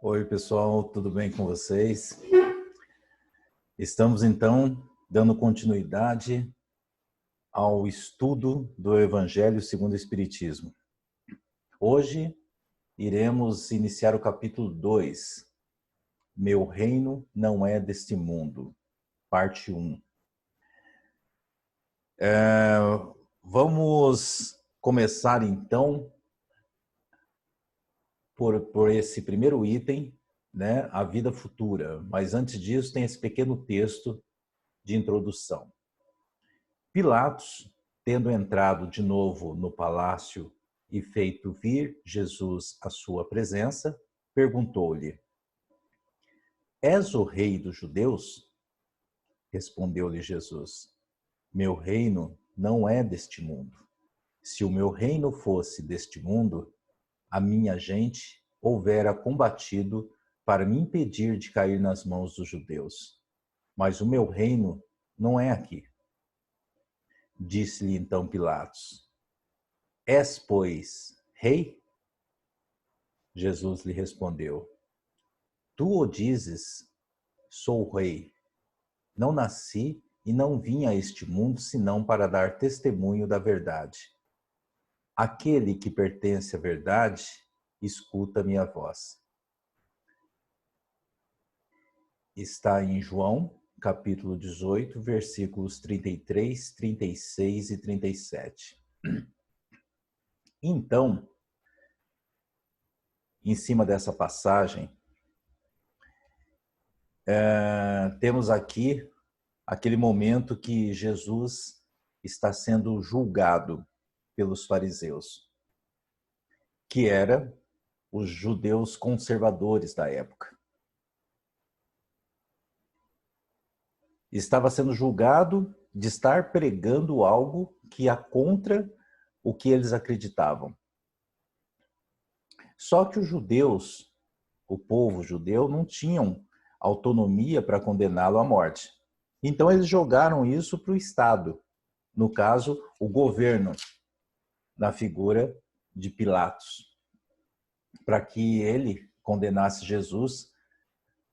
Oi, pessoal, tudo bem com vocês? Estamos, então, dando continuidade ao estudo do Evangelho segundo o Espiritismo. Hoje, iremos iniciar o capítulo 2, Meu Reino Não É Deste Mundo, parte 1. Vamos começar, então, por esse primeiro item, né, a vida futura. Mas antes disso, tem esse pequeno texto de introdução. Pilatos, tendo entrado de novo no palácio e feito vir Jesus à sua presença, perguntou-lhe: És o rei dos judeus? Respondeu-lhe Jesus: Meu reino não é deste mundo. Se o meu reino fosse deste mundo, a minha gente houvera combatido para me impedir de cair nas mãos dos judeus. Mas o meu reino não é aqui. Disse-lhe então Pilatos: És, pois, rei? Jesus lhe respondeu: Tu o dizes, sou rei. Não nasci e não vim a este mundo senão para dar testemunho da verdade. Aquele que pertence à verdade, escuta minha voz. Está em João, capítulo 18, versículos 33, 36 e 37. Então, em cima dessa passagem, temos aqui aquele momento que Jesus está sendo julgado pelos fariseus, que eram os judeus conservadores da época. Estava sendo julgado de estar pregando algo que ia contra o que eles acreditavam. Só que os judeus, o povo judeu, não tinham autonomia para condená-lo à morte. Então eles jogaram isso para o Estado, no caso, o governo, na figura de Pilatos, para que ele condenasse Jesus,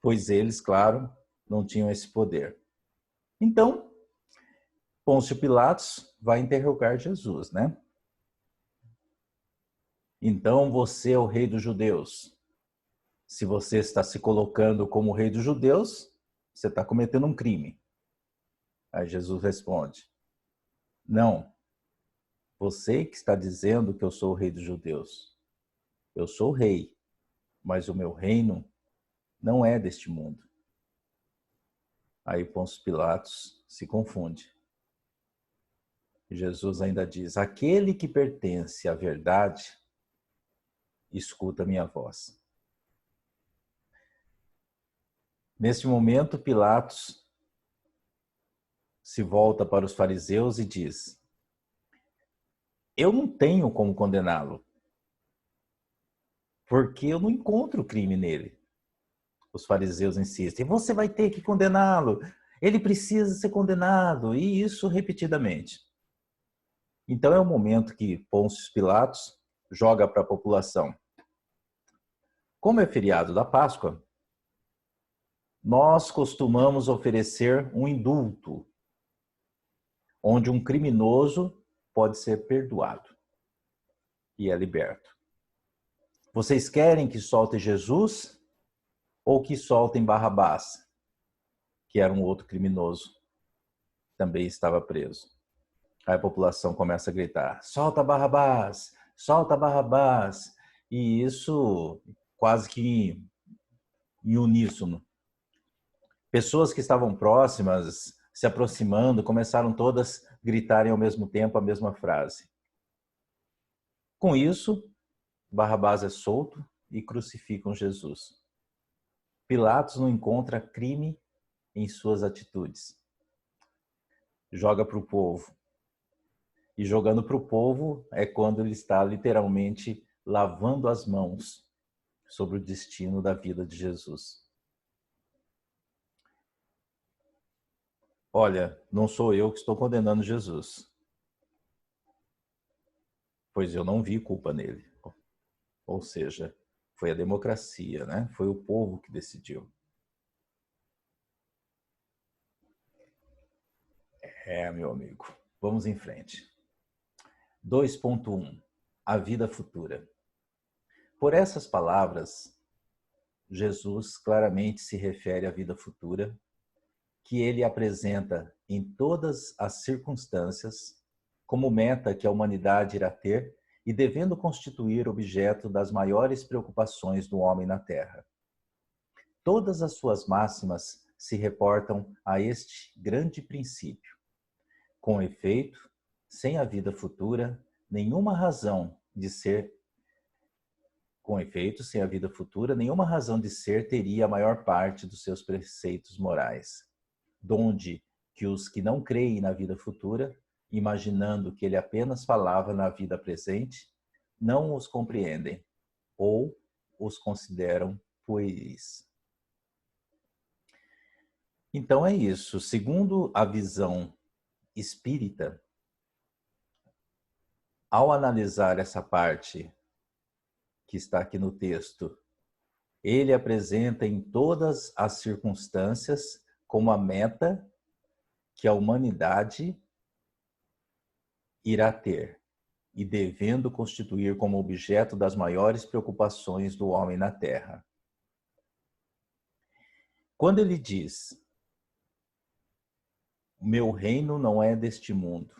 pois eles, claro, não tinham esse poder. Então, Pôncio Pilatos vai interrogar Jesus, né? Então, você é o rei dos judeus. Se você está se colocando como rei dos judeus, você está cometendo um crime. Aí Jesus responde: Não, você que está dizendo que eu sou o rei dos judeus. Eu sou o rei, mas o meu reino não é deste mundo. Aí Pôncio Pilatos se confunde. Jesus ainda diz: Aquele que pertence à verdade, escuta minha voz. Neste momento, Pilatos se volta para os fariseus e diz: Eu não tenho como condená-lo, porque eu não encontro crime nele. Os fariseus insistem: Você vai ter que condená-lo, ele precisa ser condenado, e isso repetidamente. Então é o momento que Pôncio Pilatos joga para a população: Como é feriado da Páscoa, nós costumamos oferecer um indulto, onde um criminoso pode ser perdoado e é liberto. Vocês querem que solte Jesus ou que soltem Barrabás, que era um outro criminoso, também estava preso? Aí a população começa a gritar: solta Barrabás, solta Barrabás. E isso quase que em uníssono. Pessoas que estavam próximas, se aproximando, começaram todas a gritarem ao mesmo tempo a mesma frase. Com isso, Barrabás é solto e crucificam Jesus. Pilatos não encontra crime em suas atitudes. Joga para o povo. E jogando para o povo é quando ele está literalmente lavando as mãos sobre o destino da vida de Jesus. Olha, não sou eu que estou condenando Jesus, pois eu não vi culpa nele. Ou seja, Foi a democracia, né? Foi o povo que decidiu. Meu amigo. Vamos em frente. 2.1. A vida futura. Por essas palavras, Jesus claramente se refere à vida futura, que ele apresenta em todas as circunstâncias como meta que a humanidade irá ter e devendo constituir objeto das maiores preocupações do homem na Terra. Todas as suas máximas se reportam a este grande princípio. Com efeito, sem a vida futura, nenhuma razão de ser teria a maior parte dos seus preceitos morais, donde que os que não creem na vida futura, imaginando que ele apenas falava na vida presente, não os compreendem ou os consideram pueris. Então é isso. Segundo a visão espírita, ao analisar essa parte que está aqui no texto, ele apresenta em todas as circunstâncias como a meta que a humanidade irá ter e devendo constituir como objeto das maiores preocupações do homem na Terra. Quando ele diz: "Meu reino não é deste mundo",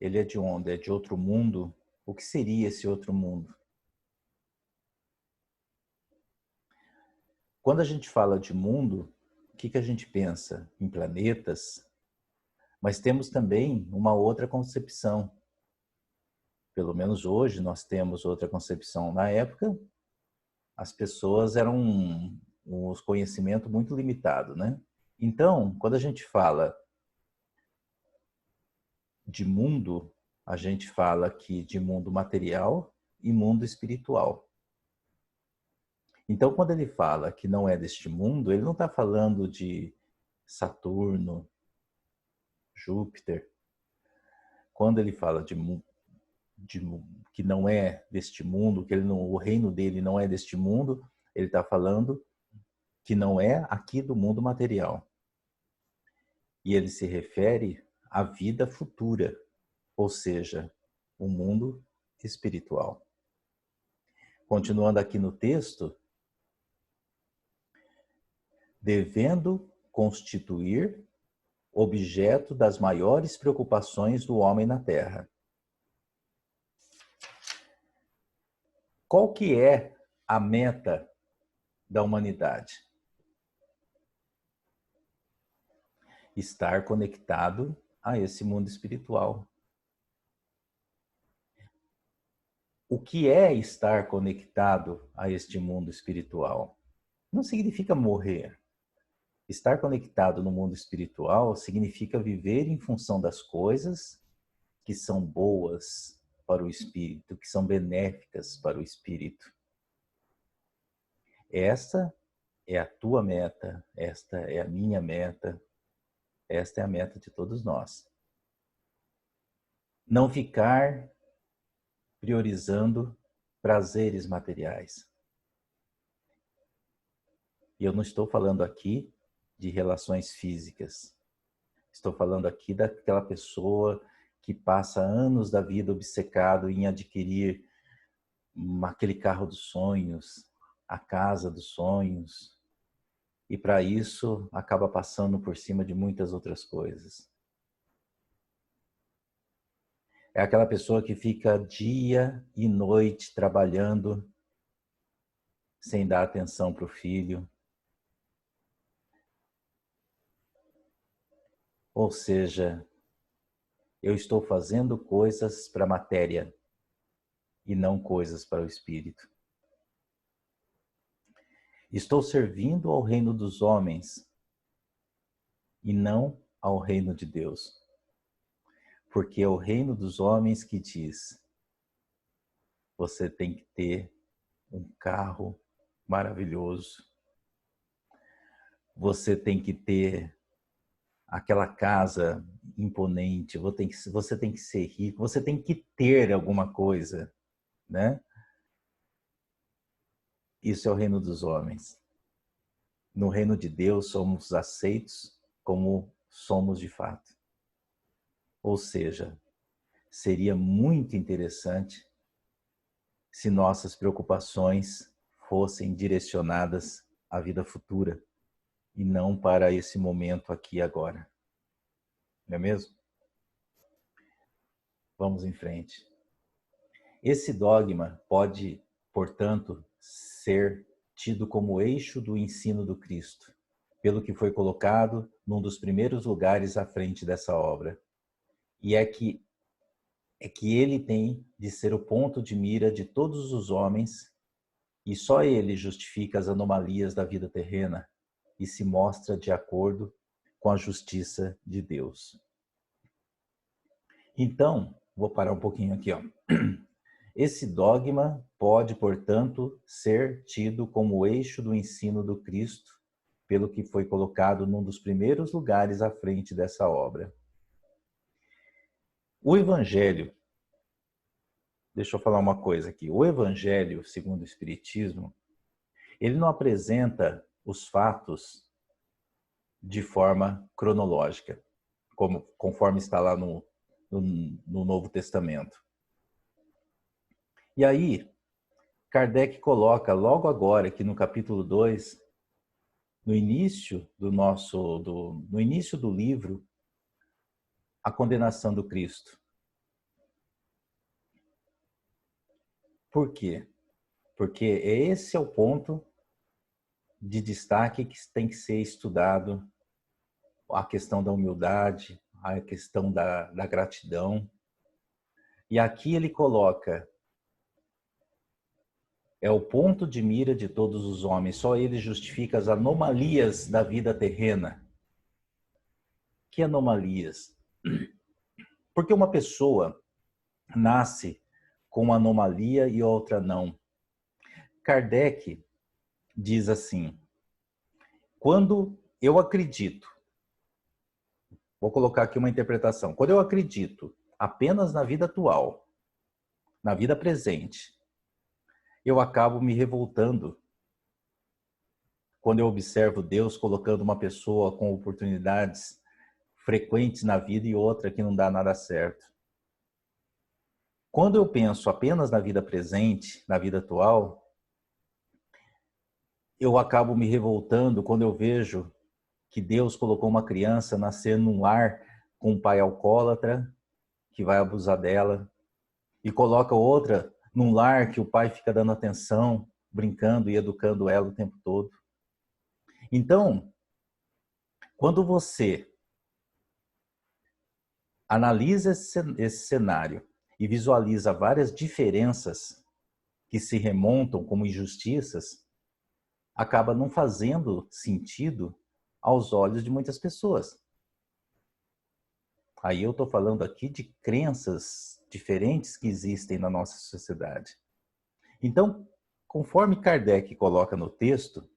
ele é de onde? É de outro mundo? O que seria esse outro mundo? Quando a gente fala de mundo, o que a gente pensa? Em planetas? Mas temos também uma outra concepção. Pelo menos hoje nós temos outra concepção. Na época, as pessoas eram um conhecimento muito limitado, né? Então, quando a gente fala de mundo, a gente fala aqui de mundo material e mundo espiritual. Então, quando ele fala que não é deste mundo, ele não está falando de Saturno, Júpiter. Quando ele fala de que não é deste mundo, que o reino dele não é deste mundo, ele está falando que não é aqui do mundo material. E ele se refere à vida futura, ou seja, o mundo espiritual. Continuando aqui no texto, devendo constituir objeto das maiores preocupações do homem na Terra. Qual que é a meta da humanidade? Estar conectado a esse mundo espiritual. O que é estar conectado a este mundo espiritual? Não significa morrer. Estar conectado no mundo espiritual significa viver em função das coisas que são boas para o espírito, que são benéficas para o espírito. Esta é a tua meta, esta é a minha meta, esta é a meta de todos nós. Não ficar priorizando prazeres materiais. E eu não estou falando aqui de relações físicas. Estou falando aqui daquela pessoa que passa anos da vida obcecado em adquirir aquele carro dos sonhos, a casa dos sonhos, e para isso acaba passando por cima de muitas outras coisas. É aquela pessoa que fica dia e noite trabalhando sem dar atenção para o filho. Ou seja, eu estou fazendo coisas para a matéria e não coisas para o espírito. Estou servindo ao reino dos homens e não ao reino de Deus. Porque é o reino dos homens que diz: você tem que ter um carro maravilhoso, você tem que ter aquela casa imponente, você tem que ser rico, você tem que ter alguma coisa, né? Isso é o reino dos homens. No reino de Deus somos aceitos como somos de fato. Ou seja, seria muito interessante se nossas preocupações fossem direcionadas à vida futura e não para esse momento aqui e agora. Não é mesmo? Vamos em frente. Esse dogma pode, portanto, ser tido como eixo do ensino do Cristo, pelo que foi colocado num dos primeiros lugares à frente dessa obra. E é que ele tem de ser o ponto de mira de todos os homens, e só ele justifica as anomalias da vida terrena e se mostra de acordo com a justiça de Deus. Então, vou parar um pouquinho aqui, ó. Esse dogma pode, portanto, ser tido como o eixo do ensino do Cristo, pelo que foi colocado num dos primeiros lugares à frente dessa obra. O Evangelho, deixa eu falar uma coisa aqui, o Evangelho, segundo o Espiritismo, ele não apresenta os fatos de forma cronológica, conforme está lá no Novo Testamento. E aí, Kardec coloca logo agora, aqui no capítulo 2, no início no início do livro, a condenação do Cristo. Por quê? Porque esse é o ponto de destaque que tem que ser estudado, a questão da humildade, a questão da gratidão. E aqui ele coloca, é o ponto de mira de todos os homens, só ele justifica as anomalias da vida terrena. Que anomalias? Porque uma pessoa nasce com uma anomalia e outra não. Kardec diz assim, quando eu acredito, vou colocar aqui uma interpretação, quando eu acredito apenas na vida atual, na vida presente, eu acabo me revoltando quando eu observo Deus colocando uma pessoa com oportunidades frequentes na vida e outra que não dá nada certo. Quando eu penso apenas na vida presente, na vida atual, eu acabo me revoltando quando eu vejo que Deus colocou uma criança nascer num lar com um pai alcoólatra, que vai abusar dela, e coloca outra num lar que o pai fica dando atenção, brincando e educando ela o tempo todo. Então, quando você analisa esse cenário e visualiza várias diferenças que se remontam como injustiças, acaba não fazendo sentido aos olhos de muitas pessoas. Aí eu estou falando aqui de crenças diferentes que existem na nossa sociedade. Então, conforme Kardec coloca no texto,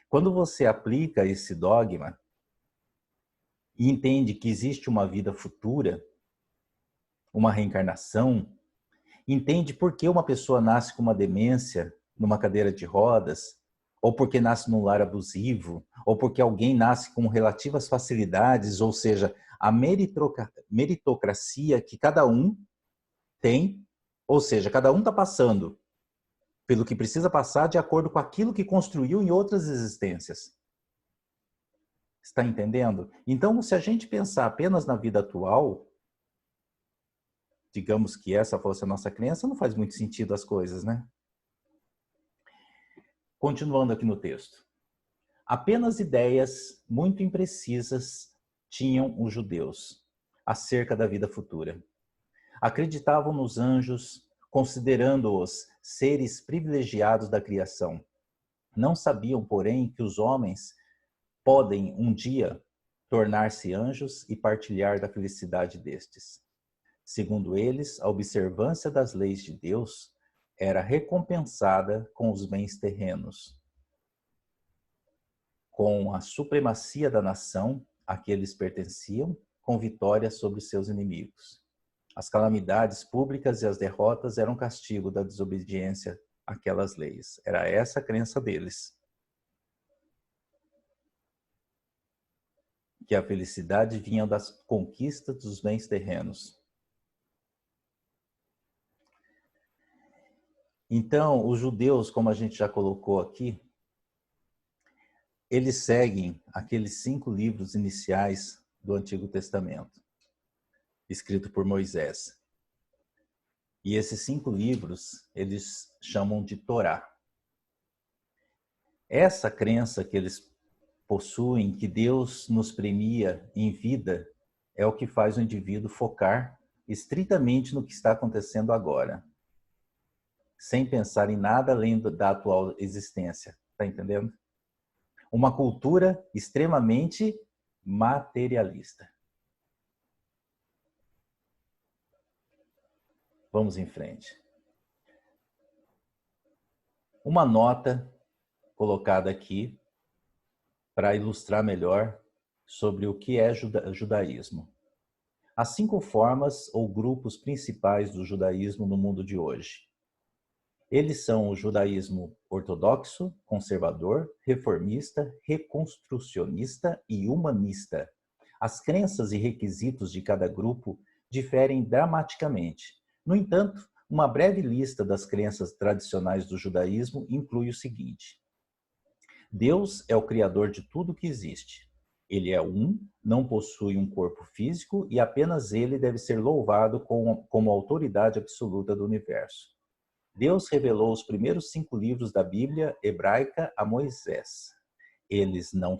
quando você aplica esse dogma e entende que existe uma vida futura, uma reencarnação, entende por que uma pessoa nasce com uma demência numa cadeira de rodas, ou porque nasce num lar abusivo, ou porque alguém nasce com relativas facilidades, ou seja, a meritocracia que cada um tem, ou seja, cada um está passando pelo que precisa passar de acordo com aquilo que construiu em outras existências. Está entendendo? Então, se a gente pensar apenas na vida atual, digamos que essa fosse a nossa crença, não faz muito sentido as coisas, né? Continuando aqui no texto. Apenas ideias muito imprecisas tinham os judeus acerca da vida futura. Acreditavam nos anjos, considerando-os seres privilegiados da criação. Não sabiam, porém, que os homens podem um dia tornar-se anjos e partilhar da felicidade destes. Segundo eles, a observância das leis de Deus era recompensada com os bens terrenos, com a supremacia da nação a que eles pertenciam, com vitória sobre seus inimigos. As calamidades públicas e as derrotas eram castigo da desobediência aquelas leis. Era essa a crença deles. Que a felicidade vinha das conquistas dos bens terrenos. Então, os judeus, como a gente já colocou aqui, eles seguem aqueles 5 livros iniciais do Antigo Testamento, escrito por Moisés. E esses 5 livros, eles chamam de Torá. Essa crença que eles possuem, que Deus nos premia em vida, é o que faz o indivíduo focar estritamente no que está acontecendo agora, sem pensar em nada além da atual existência. Está entendendo? Uma cultura extremamente materialista. Vamos em frente. Uma nota colocada aqui para ilustrar melhor sobre o que é judaísmo. Há 5 formas ou grupos principais do judaísmo no mundo de hoje. Eles são o judaísmo ortodoxo, conservador, reformista, reconstrucionista e humanista. As crenças e requisitos de cada grupo diferem dramaticamente. No entanto, uma breve lista das crenças tradicionais do judaísmo inclui o seguinte: Deus é o criador de tudo que existe. Ele é um, não possui um corpo físico e apenas ele deve ser louvado como autoridade absoluta do universo. Deus revelou os primeiros 5 livros da Bíblia hebraica a Moisés. Eles não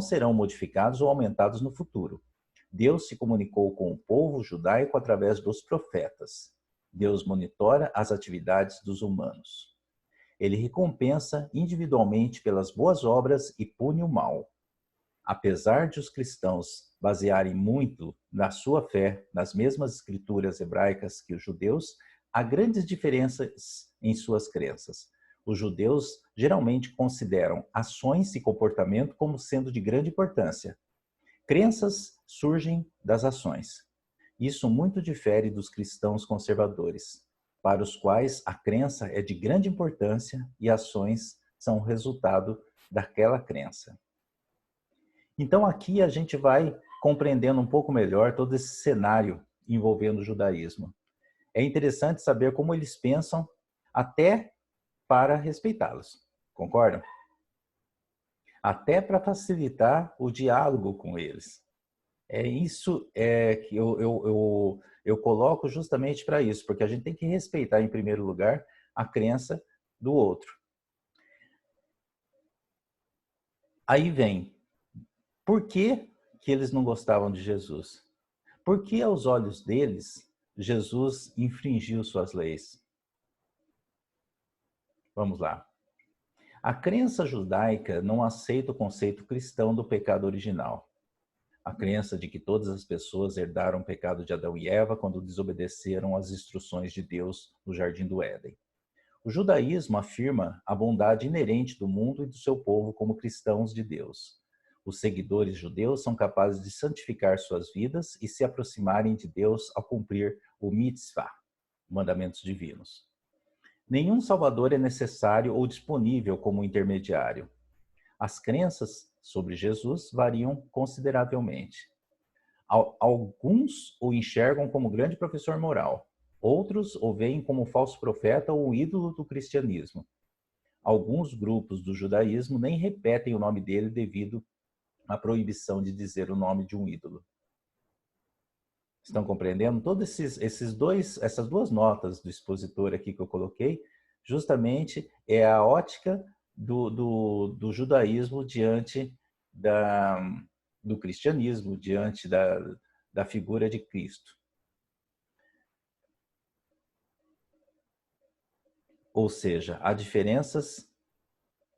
serão modificados ou aumentados no futuro. Deus se comunicou com o povo judaico através dos profetas. Deus monitora as atividades dos humanos. Ele recompensa individualmente pelas boas obras e pune o mal. Apesar de os cristãos basearem muito na sua fé nas mesmas escrituras hebraicas que os judeus, há grandes diferenças em suas crenças. Os judeus geralmente consideram ações e comportamento como sendo de grande importância. Crenças surgem das ações. Isso muito difere dos cristãos conservadores, para os quais a crença é de grande importância e ações são o resultado daquela crença. Então aqui a gente vai compreendendo um pouco melhor todo esse cenário envolvendo o judaísmo. É interessante saber como eles pensam até para respeitá-los. Concordam? Até para facilitar o diálogo com eles. É isso que eu coloco justamente para isso, porque a gente tem que respeitar, em primeiro lugar, a crença do outro. Aí vem, por que eles não gostavam de Jesus? Porque aos olhos deles, Jesus infringiu suas leis. Vamos lá. A crença judaica não aceita o conceito cristão do pecado original. A crença de que todas as pessoas herdaram o pecado de Adão e Eva quando desobedeceram às instruções de Deus no Jardim do Éden. O judaísmo afirma a bondade inerente do mundo e do seu povo como cristãos de Deus. Os seguidores judeus são capazes de santificar suas vidas e se aproximarem de Deus ao cumprir o mitzvah, mandamentos divinos. Nenhum salvador é necessário ou disponível como intermediário. As crenças sobre Jesus variam consideravelmente. Alguns o enxergam como grande professor moral. Outros o veem como falso profeta ou ídolo do cristianismo. Alguns grupos do judaísmo nem repetem o nome dele devido à proibição de dizer o nome de um ídolo. Estão compreendendo? Todas essas 2 notas do expositor aqui que eu coloquei, justamente é a ótica do judaísmo diante do cristianismo, diante da figura de Cristo. Ou seja, há diferenças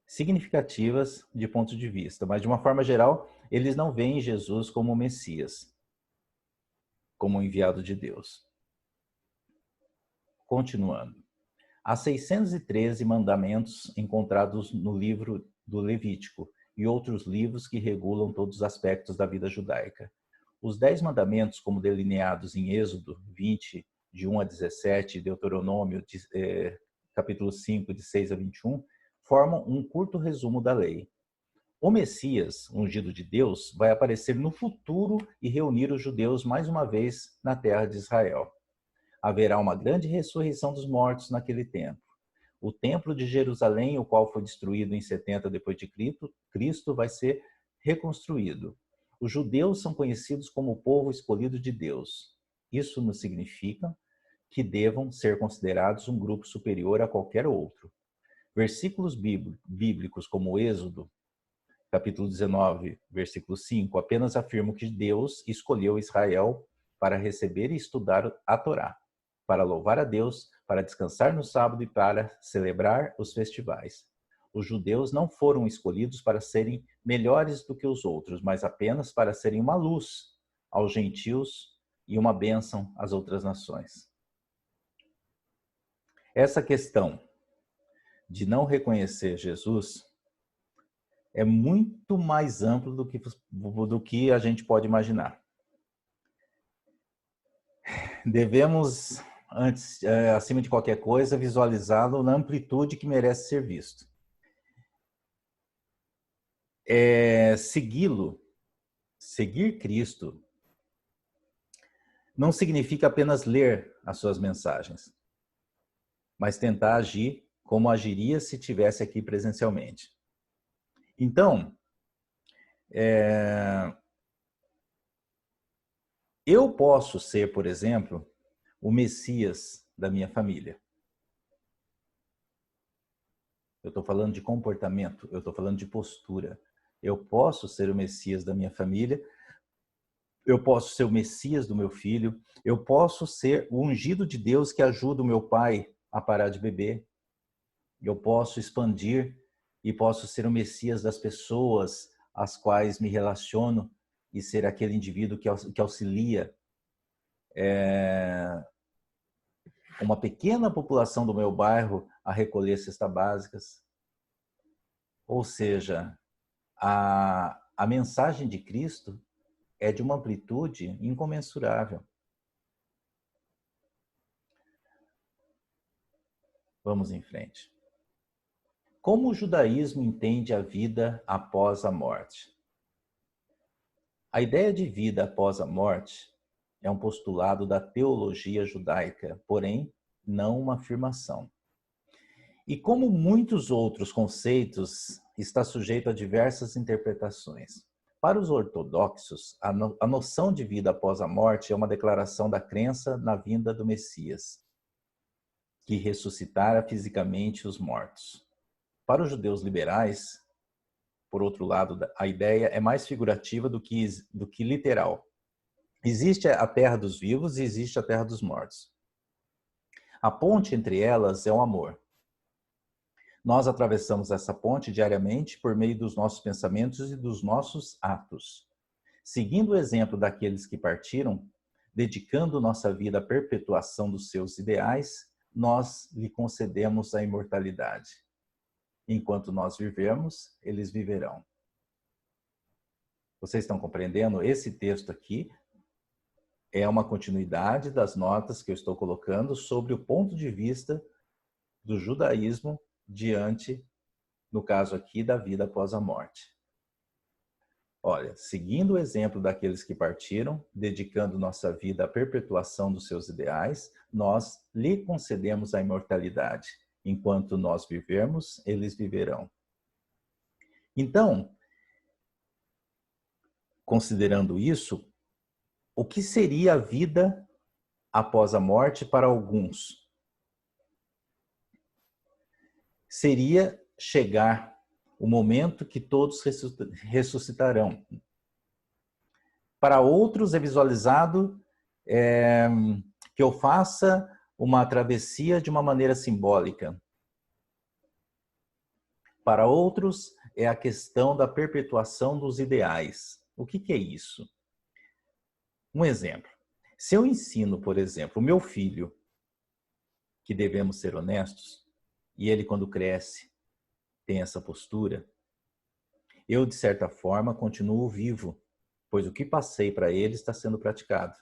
significativas de ponto de vista, mas de uma forma geral, eles não veem Jesus como o Messias, como o enviado de Deus. Continuando. Há 613 mandamentos encontrados no livro do Levítico e outros livros que regulam todos os aspectos da vida judaica. Os 10 mandamentos, como delineados em Êxodo 20, de 1 a 17, Deuteronômio capítulo 5, de 6 a 21, formam um curto resumo da lei. O Messias, ungido de Deus, vai aparecer no futuro e reunir os judeus mais uma vez na terra de Israel. Haverá uma grande ressurreição dos mortos naquele tempo. O templo de Jerusalém, o qual foi destruído em 70 depois de Cristo, vai ser reconstruído. Os judeus são conhecidos como o povo escolhido de Deus. Isso não significa que devam ser considerados um grupo superior a qualquer outro. Versículos bíblicos como Êxodo, capítulo 19, versículo 5, apenas afirmam que Deus escolheu Israel para receber e estudar a Torá, para louvar a Deus, para descansar no sábado e para celebrar os festivais. Os judeus não foram escolhidos para serem melhores do que os outros, mas apenas para serem uma luz aos gentios e uma bênção às outras nações. Essa questão de não reconhecer Jesus é muito mais amplo do que a gente pode imaginar. Devemos, antes, acima de qualquer coisa, visualizá-lo na amplitude que merece ser visto. Seguir Cristo, não significa apenas ler as suas mensagens, mas tentar agir como agiria se estivesse aqui presencialmente. Então, eu posso ser, por exemplo, o Messias da minha família. Eu estou falando de comportamento, eu estou falando de postura. Eu posso ser o Messias da minha família, eu posso ser o Messias do meu filho, eu posso ser o ungido de Deus que ajuda o meu pai a parar de beber. Eu posso expandir e posso ser o Messias das pessoas às quais me relaciono e ser aquele indivíduo que auxilia uma pequena população do meu bairro a recolher cestas básicas. Ou seja, a mensagem de Cristo é de uma amplitude incomensurável. Vamos em frente. Como o judaísmo entende a vida após a morte? A ideia de vida após a morte é um postulado da teologia judaica, porém, não uma afirmação. E como muitos outros conceitos, está sujeito a diversas interpretações. Para os ortodoxos, a noção de vida após a morte é uma declaração da crença na vinda do Messias, que ressuscitara fisicamente os mortos. Para os judeus liberais, por outro lado, a ideia é mais figurativa do que literal. Existe a terra dos vivos e existe a terra dos mortos. A ponte entre elas é o amor. Nós atravessamos essa ponte diariamente por meio dos nossos pensamentos e dos nossos atos. Seguindo o exemplo daqueles que partiram, dedicando nossa vida à perpetuação dos seus ideais, nós lhe concedemos a imortalidade. Enquanto nós vivermos, eles viverão. Vocês estão compreendendo? Esse texto aqui é uma continuidade das notas que eu estou colocando sobre o ponto de vista do judaísmo diante, no caso aqui, da vida após a morte. Olha, seguindo o exemplo daqueles que partiram, dedicando nossa vida à perpetuação dos seus ideais, nós lhe concedemos a imortalidade. Enquanto nós vivermos, eles viverão. Então, considerando isso, o que seria a vida após a morte para alguns? Seria chegar o momento que todos ressuscitarão. Para outros é visualizado que eu faça uma travessia de uma maneira simbólica. Para outros é a questão da perpetuação dos ideais. O que é isso? Um exemplo. Se eu ensino, por exemplo, o meu filho que devemos ser honestos, e ele, quando cresce, tem essa postura, eu, de certa forma, continuo vivo, pois o que passei para ele está sendo praticado.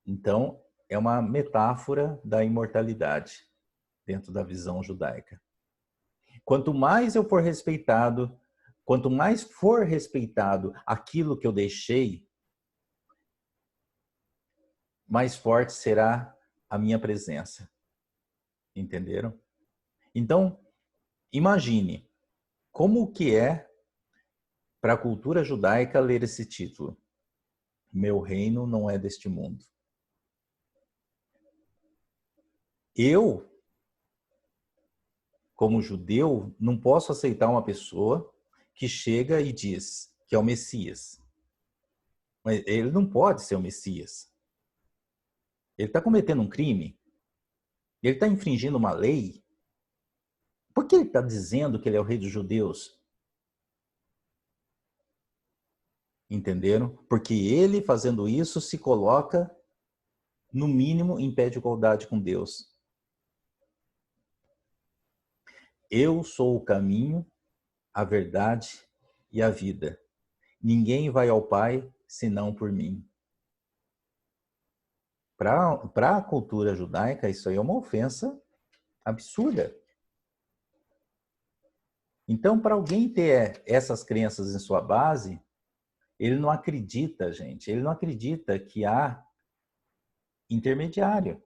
Então, é uma metáfora da imortalidade. dentro da visão judaica. Quanto mais eu for respeitado, quanto mais for respeitado aquilo que eu deixei, mais forte será a minha presença. Entenderam? Então, imagine como que é para a cultura judaica ler esse título. Meu reino não é deste mundo. Eu, como judeu, não posso aceitar uma pessoa que chega e diz que é o Messias. Mas ele não pode ser o Messias. Ele está cometendo um crime. Ele está infringindo uma lei. Por que ele está dizendo que ele é o rei dos judeus? Entenderam? Porque ele, fazendo isso, se coloca, no mínimo, em pé de igualdade com Deus. Eu sou o caminho, a verdade e a vida. Ninguém vai ao Pai senão por mim. Para a cultura judaica, isso aí é uma ofensa absurda. Então, para alguém ter essas crenças em sua base, ele não acredita, gente, ele não acredita que há intermediário.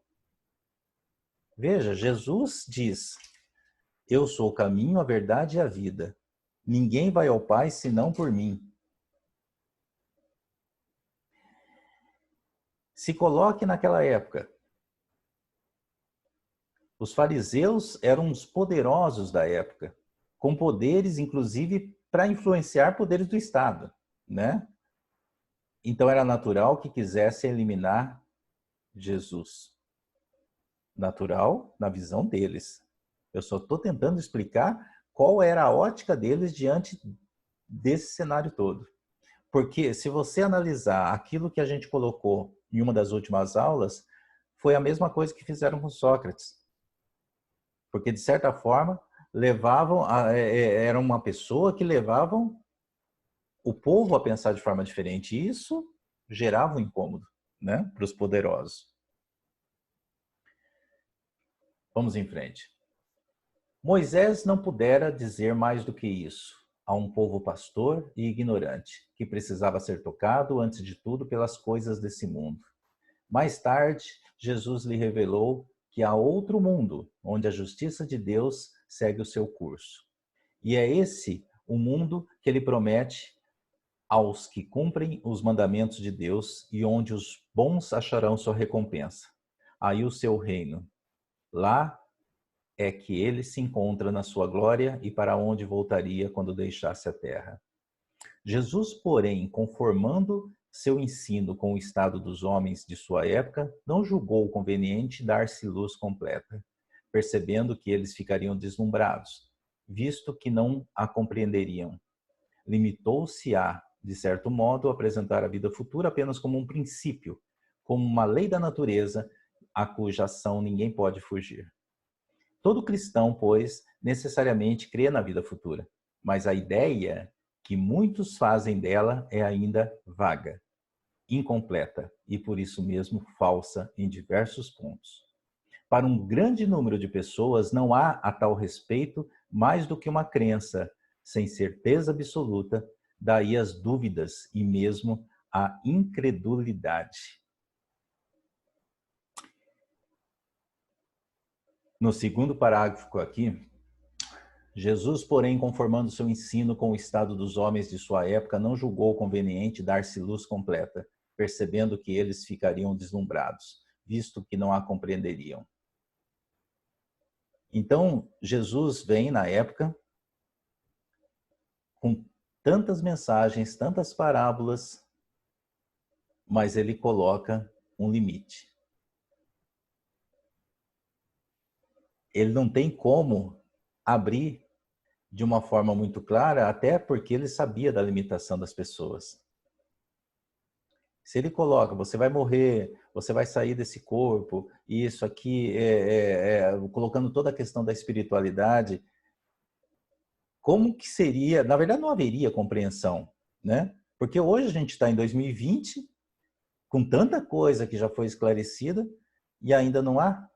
Veja, Jesus diz: eu sou o caminho, a verdade e a vida. Ninguém vai ao Pai senão por mim. Se coloque naquela época. Os fariseus eram os poderosos da época, com poderes, inclusive, para influenciar poderes do Estado, né? Então era natural que quisessem eliminar Jesus. Natural na visão deles. Eu só estou tentando explicar qual era a ótica deles diante desse cenário todo. Porque se você analisar aquilo que a gente colocou em uma das últimas aulas, foi a mesma coisa que fizeram com Sócrates. Porque, de certa forma, era uma pessoa que levavam o povo a pensar de forma diferente. E isso gerava um incômodo, né, para os poderosos. Vamos em frente. Moisés não pudera dizer mais do que isso a um povo pastor e ignorante, que precisava ser tocado, antes de tudo, pelas coisas desse mundo. Mais tarde, Jesus lhe revelou que há outro mundo, onde a justiça de Deus segue o seu curso. E é esse o mundo que ele promete aos que cumprem os mandamentos de Deus e onde os bons acharão sua recompensa. Aí o seu reino. Lá é que ele se encontra na sua glória e para onde voltaria quando deixasse a terra. Jesus, porém, conformando seu ensino com o estado dos homens de sua época, não julgou conveniente dar-se luz completa, percebendo que eles ficariam deslumbrados, visto que não a compreenderiam. Limitou-se a, de certo modo, apresentar a vida futura apenas como um princípio, como uma lei da natureza, a cuja ação ninguém pode fugir. Todo cristão, pois, necessariamente crê na vida futura, mas a ideia que muitos fazem dela é ainda vaga, incompleta e, por isso mesmo, falsa em diversos pontos. Para um grande número de pessoas, não há a tal respeito mais do que uma crença, sem certeza absoluta, daí as dúvidas e mesmo a incredulidade. No segundo parágrafo aqui, Jesus, porém, conformando seu ensino com o estado dos homens de sua época, não julgou conveniente dar-se luz completa, percebendo que eles ficariam deslumbrados, visto que não a compreenderiam. Então, Jesus vem na época com tantas mensagens, tantas parábolas, mas ele coloca um limite. Ele não tem como abrir de uma forma muito clara, até porque ele sabia da limitação das pessoas. Se ele coloca, você vai morrer, você vai sair desse corpo, isso aqui, colocando toda a questão da espiritualidade, como que seria? Na verdade, não haveria compreensão, né? Porque hoje a gente está em 2020, com tanta coisa que já foi esclarecida, e ainda não há.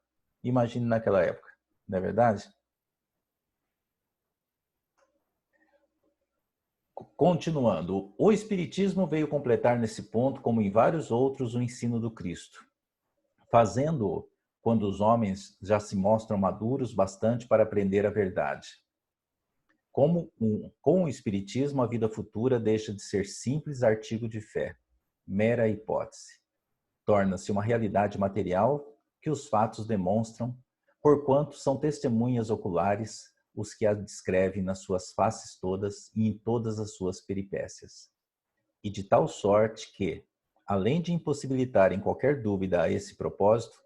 Imagine naquela época. não é verdade? Continuando, o Espiritismo veio completar nesse ponto, como em vários outros, o ensino do Cristo, fazendo-o quando os homens já se mostram maduros bastante para aprender a verdade. Com o Espiritismo, a vida futura deixa de ser simples artigo de fé, mera hipótese. Torna-se uma realidade material que os fatos demonstram, porquanto são testemunhas oculares os que a descrevem nas suas faces todas e em todas as suas peripécias. E de tal sorte que, além de impossibilitarem qualquer dúvida a esse propósito,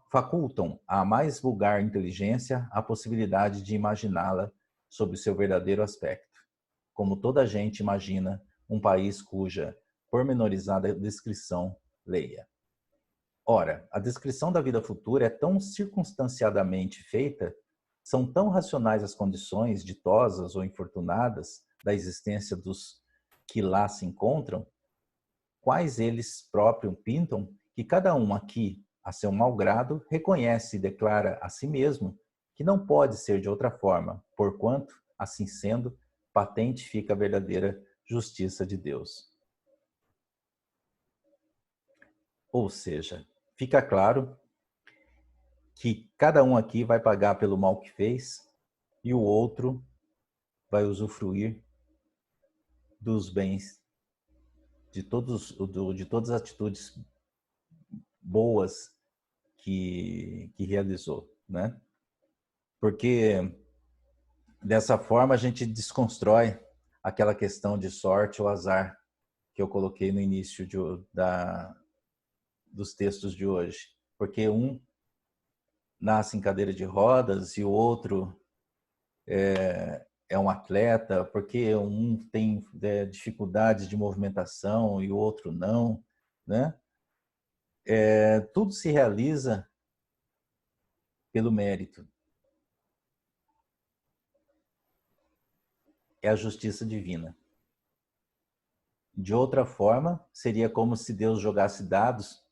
facultam à mais vulgar inteligência a possibilidade de imaginá-la sob o seu verdadeiro aspecto, como toda a gente imagina um país cuja pormenorizada descrição leia. Ora, a descrição da vida futura é tão circunstanciadamente feita, são tão racionais as condições ditosas ou infortunadas da existência dos que lá se encontram, quais eles próprios pintam, que cada um aqui, a seu mau grado, reconhece e declara a si mesmo que não pode ser de outra forma, porquanto, assim sendo, patente fica a verdadeira justiça de Deus. Ou seja, fica claro que cada um aqui vai pagar pelo mal que fez e o outro vai usufruir dos bens, de todas as atitudes boas que realizou, né? Porque dessa forma a gente desconstrói aquela questão de sorte ou azar que eu coloquei no início dos textos de hoje. Porque um nasce em cadeira de rodas e o outro é um atleta, porque um tem dificuldades de movimentação e o outro não, né? Tudo se realiza pelo mérito. É a justiça divina. De outra forma, seria como se Deus jogasse dados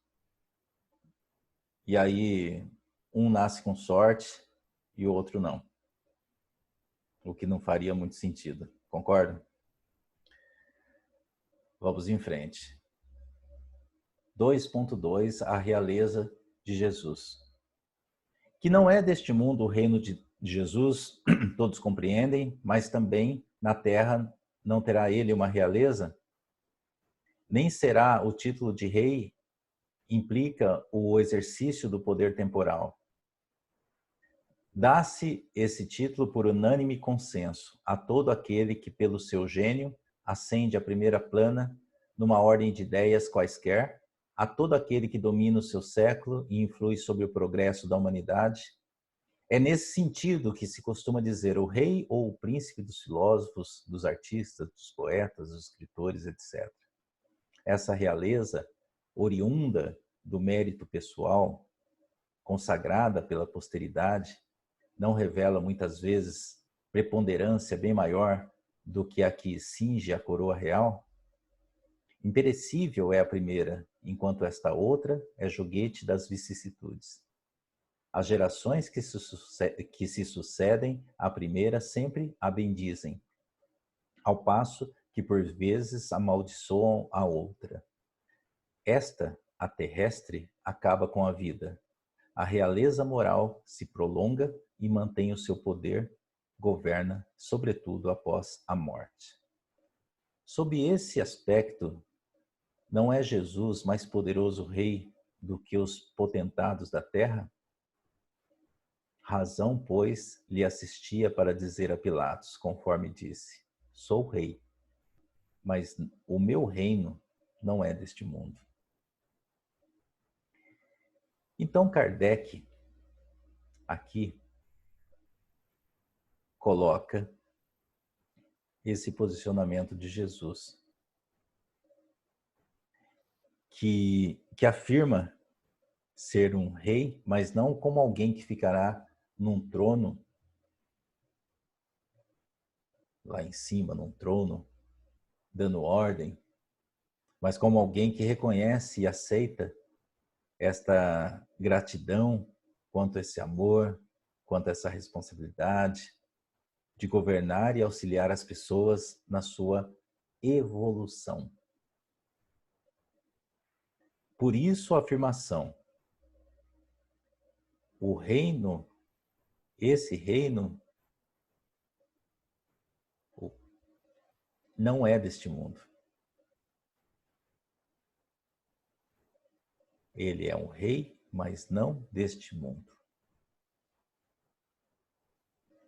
e aí um nasce com sorte e o outro não. O que não faria muito sentido. Concorda? Vamos em frente. 2.2 A realeza de Jesus. Que não é deste mundo o reino de Jesus, todos compreendem, mas também na terra não terá ele uma realeza? Nem será o título de rei implica o exercício do poder temporal. Dá-se esse título por unânime consenso a todo aquele que, pelo seu gênio, ascende à primeira plana numa ordem de ideias quaisquer, a todo aquele que domina o seu século e influi sobre o progresso da humanidade. É nesse sentido que se costuma dizer o rei ou o príncipe dos filósofos, dos artistas, dos poetas, dos escritores, etc. Essa realeza, oriunda do mérito pessoal, consagrada pela posteridade, não revela muitas vezes preponderância bem maior do que a que cinge a coroa real? Imperecível é a primeira, enquanto esta outra é joguete das vicissitudes. As gerações que se sucedem à primeira sempre a bendizem, ao passo que por vezes amaldiçoam a outra. Esta, a terrestre, acaba com a vida. A realeza moral se prolonga e mantém o seu poder, governa, sobretudo após a morte. Sob esse aspecto, não é Jesus mais poderoso rei do que os potentados da terra? Razão, pois, lhe assistia para dizer a Pilatos, conforme disse: sou rei, mas o meu reino não é deste mundo. Então Kardec, aqui, coloca esse posicionamento de Jesus, que afirma ser um rei, mas não como alguém que ficará num trono, lá em cima, num trono, dando ordem, mas como alguém que reconhece e aceita esta gratidão quanto esse amor, quanto a essa responsabilidade de governar e auxiliar as pessoas na sua evolução. Por isso a afirmação: o reino, esse reino, não é deste mundo. Ele é um rei, mas não deste mundo.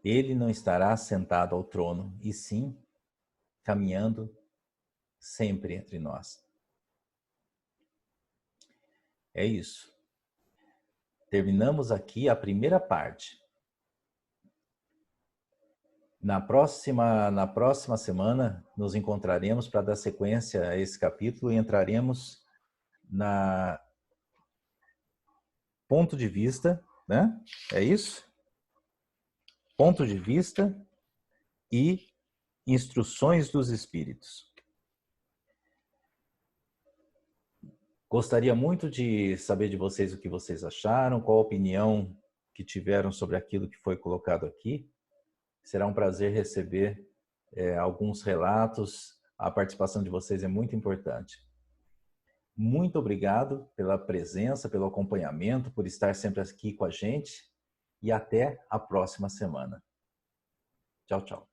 Ele não estará sentado ao trono, e sim caminhando sempre entre nós. É isso. Terminamos aqui a primeira parte. Na próxima semana, nos encontraremos para dar sequência a esse capítulo e entraremos na ponto de vista, né? É isso? Ponto de vista e instruções dos espíritos. Gostaria muito de saber de vocês o que vocês acharam, qual a opinião que tiveram sobre aquilo que foi colocado aqui. Será um prazer receber alguns relatos. A participação de vocês é muito importante. Muito obrigado pela presença, pelo acompanhamento, por estar sempre aqui com a gente. E até a próxima semana. Tchau, tchau.